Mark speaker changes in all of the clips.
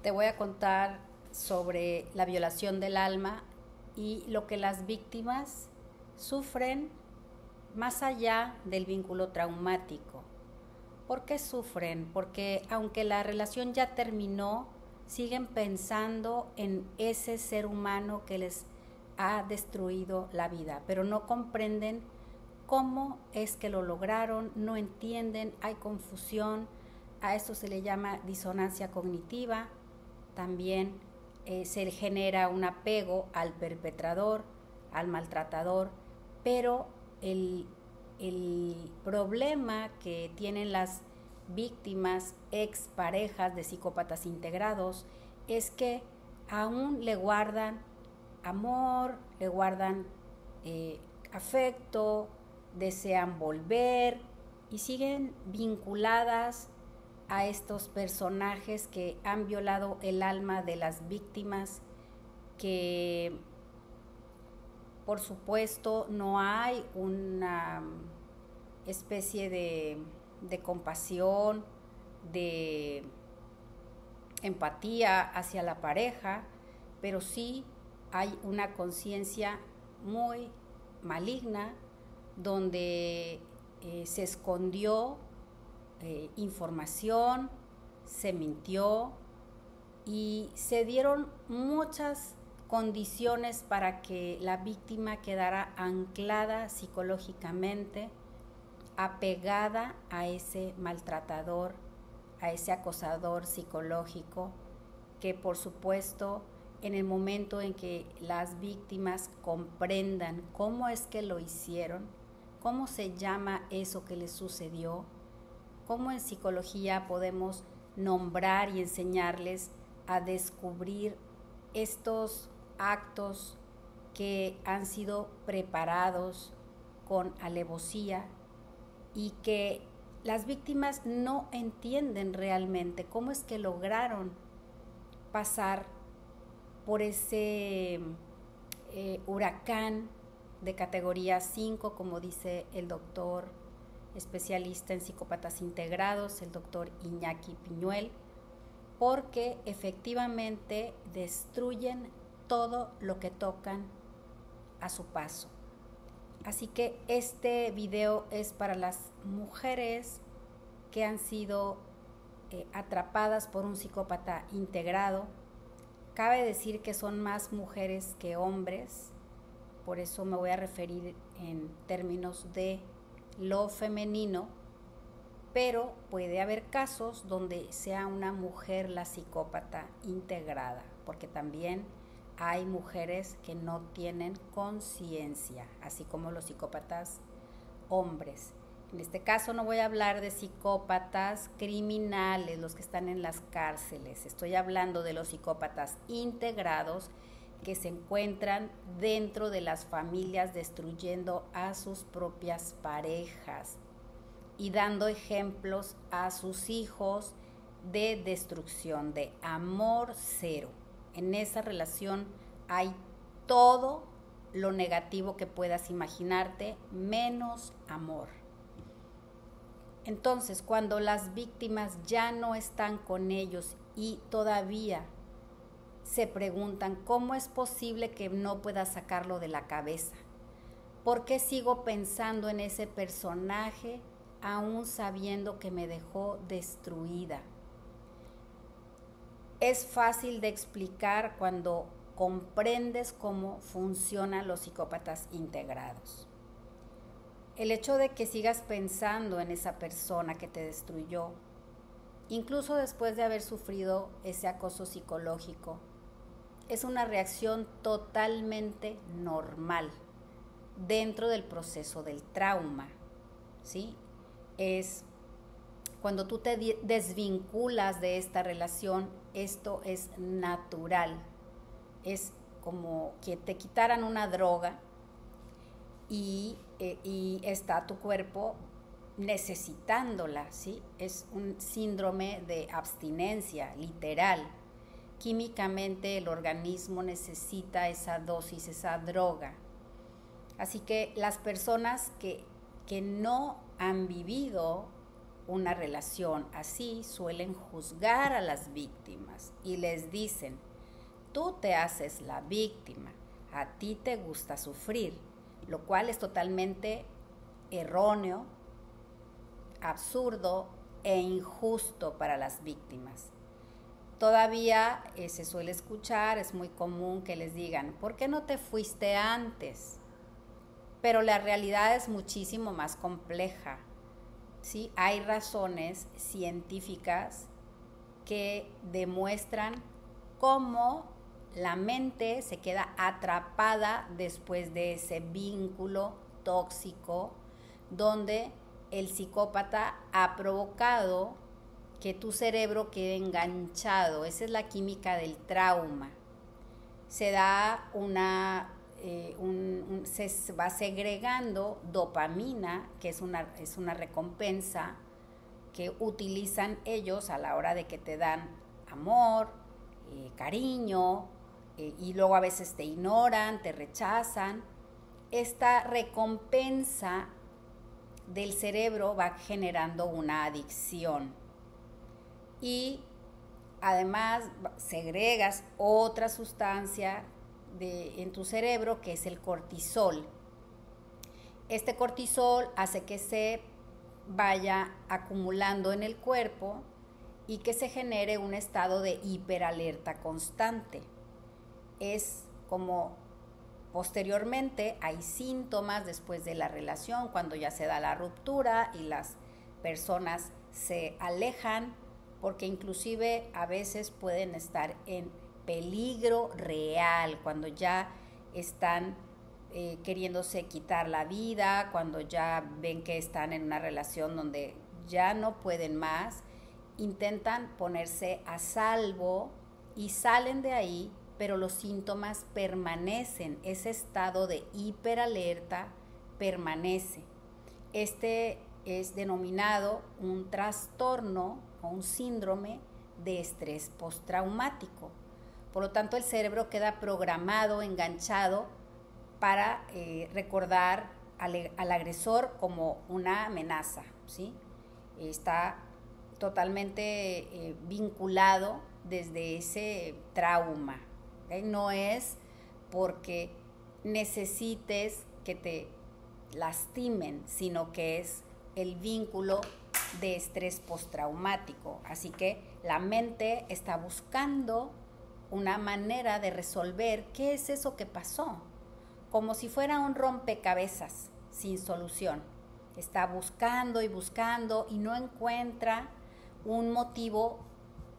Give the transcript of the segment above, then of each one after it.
Speaker 1: Te voy a contar sobre la violación del alma y lo que las víctimas sufren más allá del vínculo traumático. ¿Por qué sufren? Porque aunque la relación ya terminó, siguen pensando en ese ser humano que les ha destruido la vida, pero no comprenden cómo es que lo lograron, no entienden, hay confusión, a esto se le llama disonancia cognitiva, también se genera un apego al perpetrador, al maltratador, pero el problema que tienen las víctimas exparejas de psicópatas integrados es que aún le guardan amor, le guardan afecto, desean volver y siguen vinculadas a estos personajes que han violado el alma de las víctimas, que por supuesto no hay una especie de compasión, de empatía hacia la pareja, pero sí hay una conciencia muy maligna donde se escondió información, se mintió y se dieron muchas condiciones para que la víctima quedara anclada psicológicamente, apegada a ese maltratador, a ese acosador psicológico, que por supuesto en el momento en que las víctimas comprendan cómo es que lo hicieron, cómo se llama eso que les sucedió, cómo en psicología podemos nombrar y enseñarles a descubrir estos actos que han sido preparados con alevosía y que las víctimas no entienden realmente cómo es que lograron pasar por ese huracán de categoría 5, como dice el doctor especialista en psicópatas integrados, el doctor Iñaki Piñuel, porque efectivamente destruyen todo lo que tocan a su paso. Así que este video es para las mujeres que han sido atrapadas por un psicópata integrado. Cabe decir que son más mujeres que hombres, por eso me voy a referir en términos de lo femenino, pero puede haber casos donde sea una mujer la psicópata integrada, porque también hay mujeres que no tienen conciencia, así como los psicópatas hombres. En este caso no voy a hablar de psicópatas criminales, los que están en las cárceles. Estoy hablando de los psicópatas integrados que se encuentran dentro de las familias destruyendo a sus propias parejas y dando ejemplos a sus hijos de destrucción, de amor cero. En esa relación hay todo lo negativo que puedas imaginarte, menos amor. Entonces, cuando las víctimas ya no están con ellos y todavía se preguntan cómo es posible que no pueda sacarlo de la cabeza, ¿por qué sigo pensando en ese personaje aún sabiendo que me dejó destruida? Es fácil de explicar cuando comprendes cómo funcionan los psicópatas integrados. El hecho de que sigas pensando en esa persona que te destruyó, incluso después de haber sufrido ese acoso psicológico, es una reacción totalmente normal dentro del proceso del trauma, ¿sí? Es cuando tú te desvinculas de esta relación, esto es natural. Es como que te quitaran una droga y está tu cuerpo necesitándola, ¿sí? Es un síndrome de abstinencia, literal. Químicamente el organismo necesita esa dosis, esa droga. Así que las personas que no han vivido una relación así, suelen juzgar a las víctimas y les dicen: tú te haces la víctima, a ti te gusta sufrir, lo cual es totalmente erróneo, absurdo e injusto para las víctimas. Todavía se suele escuchar, es muy común que les digan: ¿por qué no te fuiste antes? Pero la realidad es muchísimo más compleja, ¿sí? Hay razones científicas que demuestran cómo la mente se queda atrapada después de ese vínculo tóxico donde el psicópata ha provocado que tu cerebro quede enganchado. Esa es la química del trauma. Se da se va segregando dopamina, que es una recompensa que utilizan ellos a la hora de que te dan amor, cariño, y luego a veces te ignoran, te rechazan. Esta recompensa del cerebro va generando una adicción y además segregas otra sustancia en tu cerebro, que es el cortisol. Este cortisol hace que se vaya acumulando en el cuerpo y que se genere un estado de hiperalerta constante. Es como posteriormente hay síntomas después de la relación, cuando ya se da la ruptura y las personas se alejan, porque inclusive a veces pueden estar en peligro real, cuando ya están queriéndose quitar la vida, cuando ya ven que están en una relación donde ya no pueden más, intentan ponerse a salvo y salen de ahí, pero los síntomas permanecen, ese estado de hiperalerta permanece. Este es denominado un trastorno o un síndrome de estrés postraumático. Por lo tanto, el cerebro queda programado, enganchado para recordar al agresor como una amenaza, ¿sí? Está totalmente vinculado desde ese trauma. No es porque necesites que te lastimen, sino que es el vínculo de estrés postraumático. Así que la mente está buscando una manera de resolver qué es eso que pasó, como si fuera un rompecabezas sin solución. Está buscando y buscando y no encuentra un motivo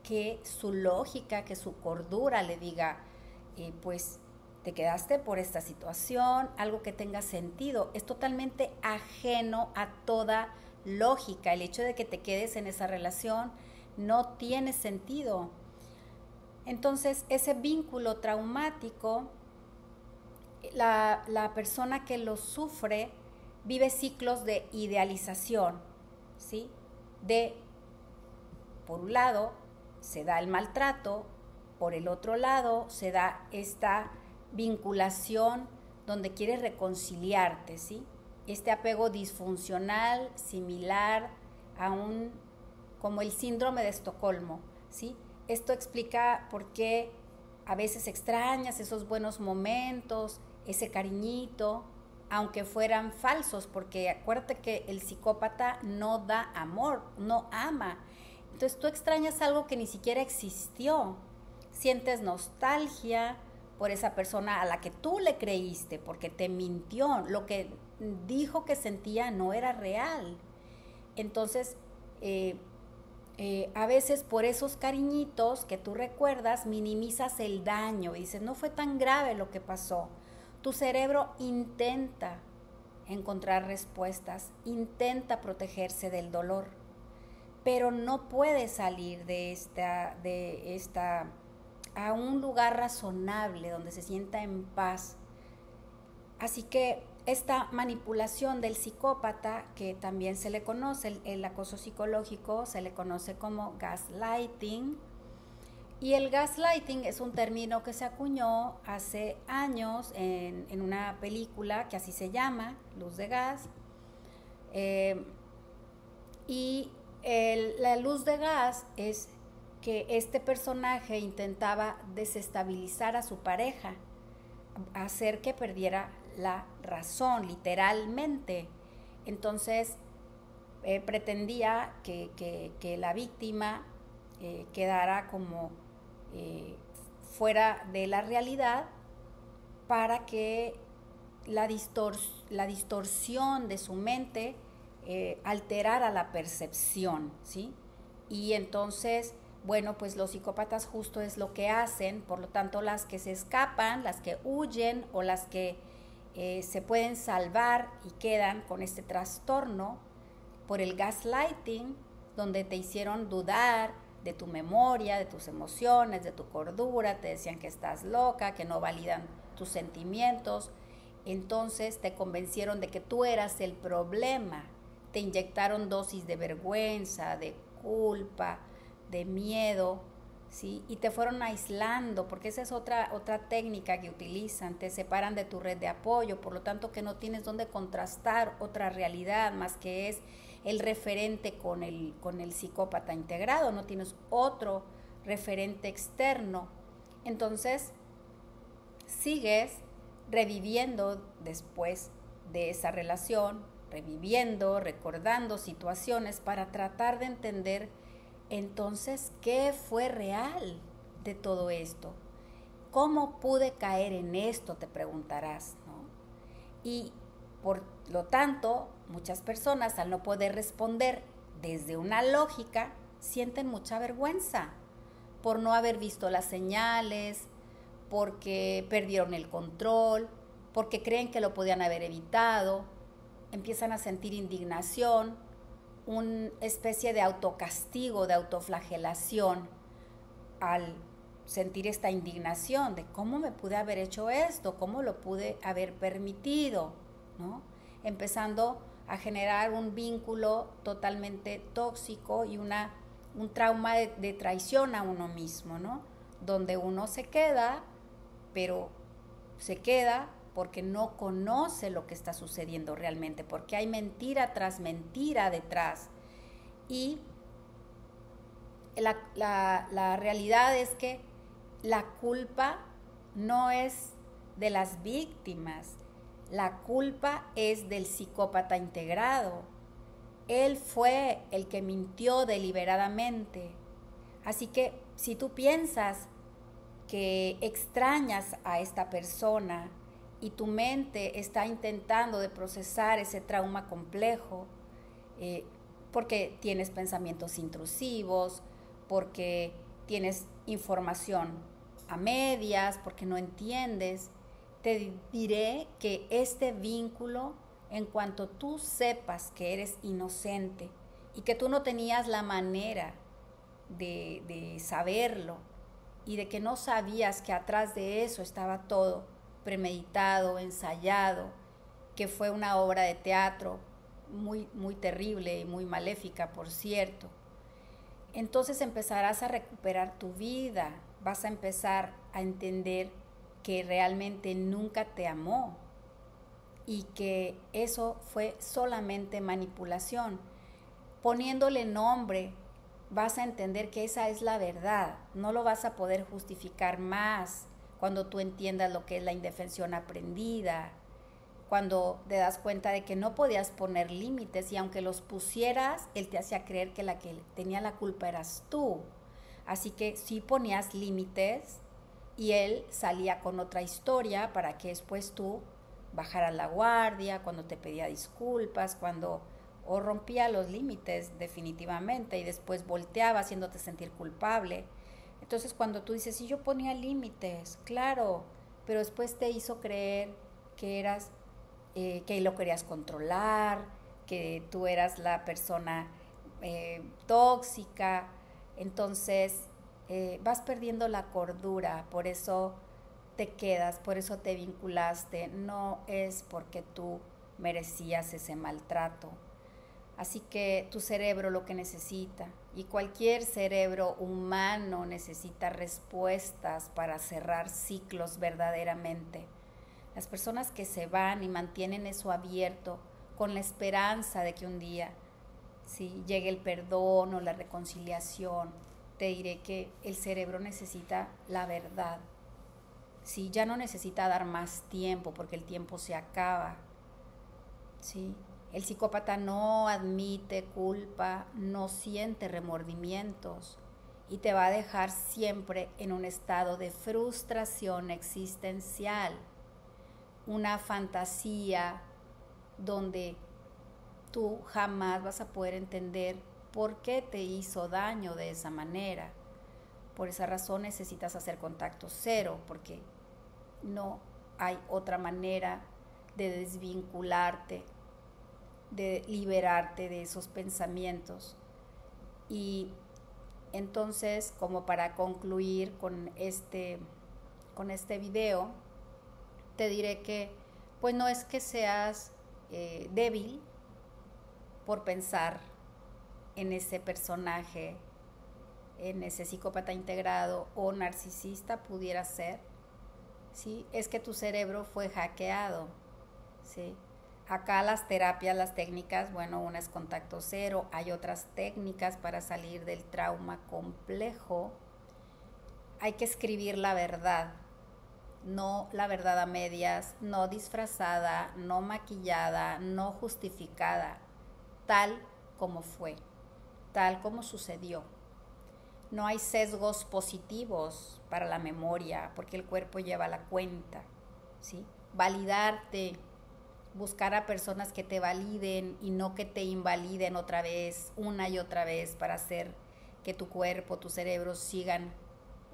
Speaker 1: que su lógica, que su cordura le diga, pues te quedaste por esta situación, algo que tenga sentido. Es totalmente ajeno a toda lógica. El hecho de que te quedes en esa relación no tiene sentido. Entonces, ese vínculo traumático, la persona que lo sufre vive ciclos de idealización, ¿sí? Por un lado, se da el maltrato, por el otro lado, se da esta vinculación donde quieres reconciliarte, ¿sí? Este apego disfuncional similar a como el síndrome de Estocolmo, ¿sí? Esto explica por qué a veces extrañas esos buenos momentos, ese cariñito, aunque fueran falsos, porque acuérdate que el psicópata no da amor, no ama. Entonces tú extrañas algo que ni siquiera existió. Sientes nostalgia por esa persona a la que tú le creíste, porque te mintió. Lo que dijo que sentía no era real. Entonces, a veces por esos cariñitos que tú recuerdas, minimizas el daño y dices, no fue tan grave lo que pasó. Tu cerebro intenta encontrar respuestas, intenta protegerse del dolor, pero no puede salir de esta a un lugar razonable donde se sienta en paz. Así que esta manipulación del psicópata, que también se le conoce, el acoso psicológico, se le conoce como gaslighting. Y el gaslighting es un término que se acuñó hace años en una película que así se llama, Luz de Gas. Y La luz de gas es que este personaje intentaba desestabilizar a su pareja, hacer que perdiera la razón, literalmente. Entonces, pretendía que la víctima quedara como fuera de la realidad para que la distorsión de su mente alterara la percepción, ¿sí? Y entonces, bueno, pues los psicópatas justo es lo que hacen, por lo tanto las que se escapan, las que huyen o las que se pueden salvar y quedan con este trastorno por el gaslighting, donde te hicieron dudar de tu memoria, de tus emociones, de tu cordura, te decían que estás loca, que no validan tus sentimientos, entonces te convencieron de que tú eras el problema, te inyectaron dosis de vergüenza, de culpa, de miedo, ¿sí? Y te fueron aislando, porque esa es otra técnica que utilizan, te separan de tu red de apoyo, por lo tanto que no tienes donde contrastar otra realidad más que es el referente con el psicópata integrado, no tienes otro referente externo. Entonces, sigues reviviendo después de esa relación, reviviendo, recordando situaciones para tratar de entender entonces qué fue real de todo esto. ¿Cómo pude caer en esto? Te preguntarás, ¿no? Y por lo tanto, muchas personas al no poder responder desde una lógica, sienten mucha vergüenza por no haber visto las señales, porque perdieron el control, porque creen que lo podían haber evitado, empiezan a sentir indignación, una especie de autocastigo, de autoflagelación al sentir esta indignación de cómo me pude haber hecho esto, cómo lo pude haber permitido, ¿no? Empezando a generar un vínculo totalmente tóxico y un trauma de traición a uno mismo, ¿no? Donde uno se queda, pero se queda porque no conoce lo que está sucediendo realmente, porque hay mentira tras mentira detrás. Y la realidad es que la culpa no es de las víctimas, la culpa es del psicópata integrado. Él fue el que mintió deliberadamente. Así que si tú piensas que extrañas a esta persona y tu mente está intentando de procesar ese trauma complejo, porque tienes pensamientos intrusivos, porque tienes información a medias, porque no entiendes, te diré que este vínculo, en cuanto tú sepas que eres inocente y que tú no tenías la manera de saberlo y de que no sabías que atrás de eso estaba todo premeditado, ensayado, que fue una obra de teatro muy, muy terrible y muy maléfica, por cierto, entonces empezarás a recuperar tu vida, vas a empezar a entender que realmente nunca te amó y que eso fue solamente manipulación. Poniéndole nombre, vas a entender que esa es la verdad, no lo vas a poder justificar más cuando tú entiendas lo que es la indefensión aprendida, cuando te das cuenta de que no podías poner límites y aunque los pusieras, él te hacía creer que la que tenía la culpa eras tú. Así que sí ponías límites y él salía con otra historia para que después tú bajaras la guardia, cuando te pedía disculpas, cuando o rompía los límites definitivamente y después volteaba haciéndote sentir culpable. Entonces cuando tú dices, sí, yo ponía límites, claro, pero después te hizo creer que eras, que lo querías controlar, que tú eras la persona tóxica, entonces vas perdiendo la cordura, por eso te quedas, por eso te vinculaste, no es porque tú merecías ese maltrato. Así que tu cerebro lo que necesita, y cualquier cerebro humano necesita respuestas para cerrar ciclos verdaderamente. Las personas que se van y mantienen eso abierto con la esperanza de que un día si llegue el perdón o la reconciliación, te diré que el cerebro necesita la verdad. Sí, ya no necesita dar más tiempo porque el tiempo se acaba. Sí, el psicópata no admite culpa, no siente remordimientos y te va a dejar siempre en un estado de frustración existencial, una fantasía donde tú jamás vas a poder entender por qué te hizo daño de esa manera. Por esa razón necesitas hacer contacto cero, porque no hay otra manera de desvincularte, de liberarte de esos pensamientos. Y entonces, como para concluir con este video, te diré que pues no es que seas débil por pensar en ese personaje, en ese psicópata integrado o narcisista pudiera ser, ¿sí? Es que tu cerebro fue hackeado, ¿sí? Acá las terapias, las técnicas, bueno, una es contacto cero, hay otras técnicas para salir del trauma complejo. Hay que escribir la verdad, no la verdad a medias, no disfrazada, no maquillada, no justificada, tal como fue, tal como sucedió. No hay sesgos positivos para la memoria, porque el cuerpo lleva la cuenta, ¿sí? Validarte, buscar a personas que te validen y no que te invaliden otra vez, una y otra vez, para hacer que tu cuerpo, tu cerebro sigan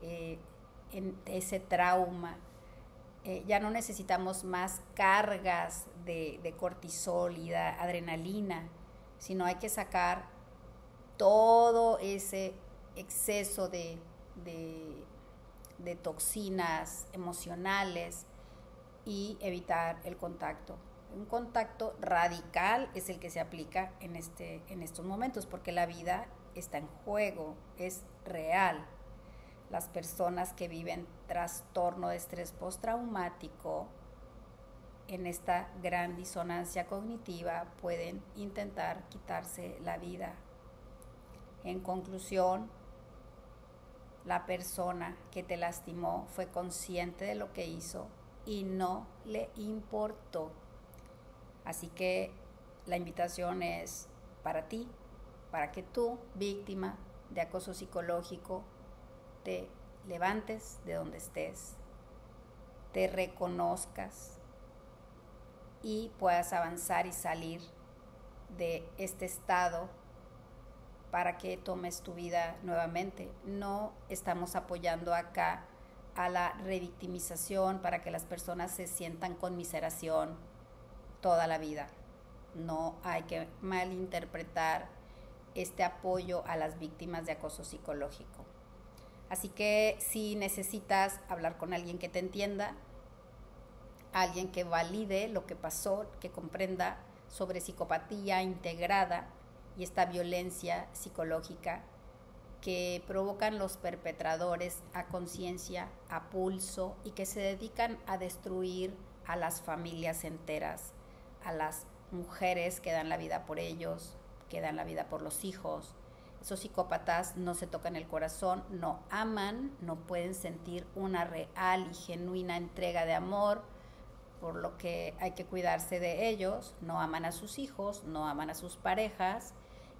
Speaker 1: en ese trauma. Ya no necesitamos más cargas de cortisol y de adrenalina, sino hay que sacar todo ese exceso de toxinas emocionales y evitar el contacto. Un contacto radical es el que se aplica en estos momentos, porque la vida está en juego, es real. Las personas que viven trastorno de estrés postraumático en esta gran disonancia cognitiva pueden intentar quitarse la vida. En conclusión, la persona que te lastimó fue consciente de lo que hizo y no le importó. Así que la invitación es para ti, para que tú, víctima de acoso psicológico, te levantes de donde estés, te reconozcas y puedas avanzar y salir de este estado para que tomes tu vida nuevamente. No estamos apoyando acá a la revictimización para que las personas se sientan conmiseración toda la vida. No hay que malinterpretar este apoyo a las víctimas de acoso psicológico. Así que si necesitas hablar con alguien que te entienda, alguien que valide lo que pasó, que comprenda sobre psicopatía integrada y esta violencia psicológica que provocan los perpetradores a conciencia, a pulso, y que se dedican a destruir a las familias enteras, a las mujeres que dan la vida por ellos, que dan la vida por los hijos. Esos psicópatas no se tocan el corazón, no aman, no pueden sentir una real y genuina entrega de amor, por lo que hay que cuidarse de ellos. No aman a sus hijos, no aman a sus parejas,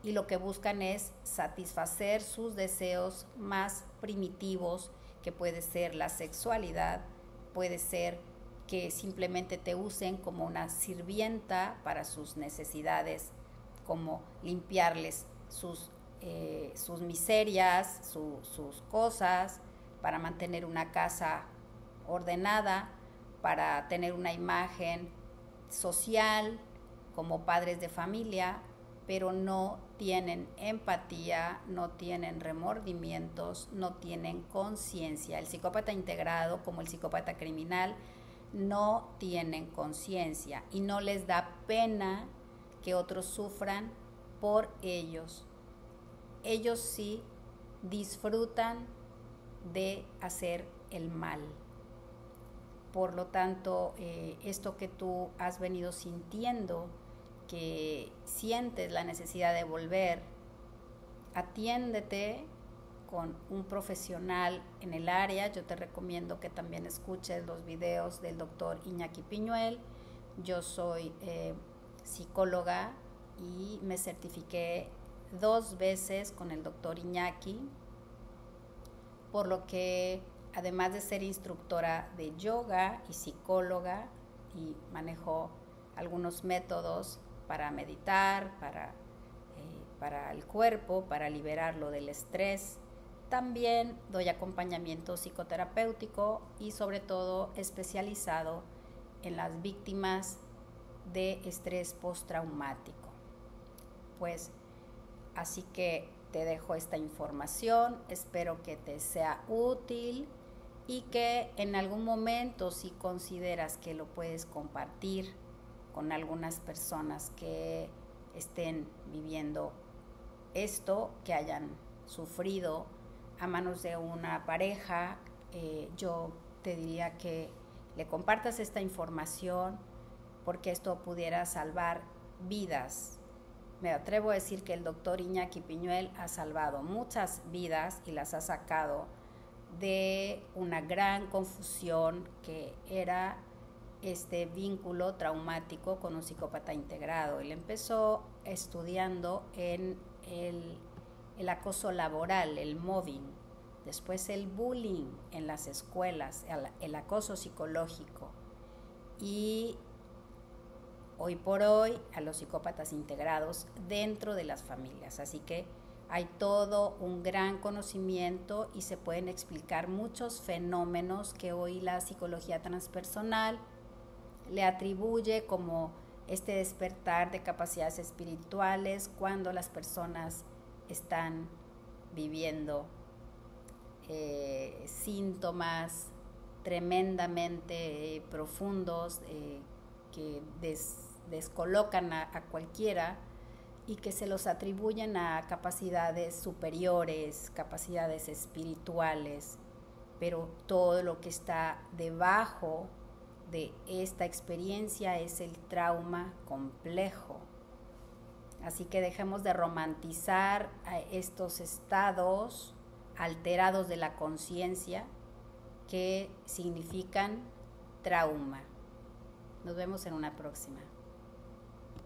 Speaker 1: y lo que buscan es satisfacer sus deseos más primitivos, que puede ser la sexualidad, puede ser que simplemente te usen como una sirvienta para sus necesidades, como limpiarles sus miserias, sus cosas, para mantener una casa ordenada, para tener una imagen social como padres de familia, pero no tienen empatía, no tienen remordimientos, no tienen conciencia. El psicópata integrado, como el psicópata criminal, no tienen conciencia y no les da pena que otros sufran por ellos. Ellos sí disfrutan de hacer el mal. Por lo tanto, esto que tú has venido sintiendo que sientes la necesidad de volver, atiéndete con un profesional en el área. Yo te recomiendo que también escuches los videos del doctor Iñaki Piñuel. Yo soy psicóloga y me certifiqué 2 veces con el doctor Iñaki, por lo que además de ser instructora de yoga y psicóloga, y manejo algunos métodos para meditar, para el cuerpo, para liberarlo del estrés. También doy acompañamiento psicoterapéutico y sobre todo especializado en las víctimas de estrés postraumático. Pues así que te dejo esta información, espero que te sea útil y que en algún momento, si consideras que lo puedes compartir con algunas personas que estén viviendo esto, que hayan sufrido a manos de una pareja, yo te diría que le compartas esta información, porque esto pudiera salvar vidas. Me atrevo a decir que el doctor Iñaki Piñuel ha salvado muchas vidas y las ha sacado de una gran confusión que era este vínculo traumático con un psicópata integrado. Él empezó estudiando en el acoso laboral, el mobbing, después el bullying en las escuelas, el acoso psicológico, y hoy por hoy a los psicópatas integrados dentro de las familias. Así que hay todo un gran conocimiento y se pueden explicar muchos fenómenos que hoy la psicología transpersonal le atribuye como este despertar de capacidades espirituales cuando las personas están viviendo síntomas tremendamente profundos que descolocan a cualquiera y que se los atribuyen a capacidades superiores, capacidades espirituales, pero todo lo que está debajo de esta experiencia es el trauma complejo. Así que dejemos de romantizar a estos estados alterados de la conciencia que significan trauma. Nos vemos en una próxima.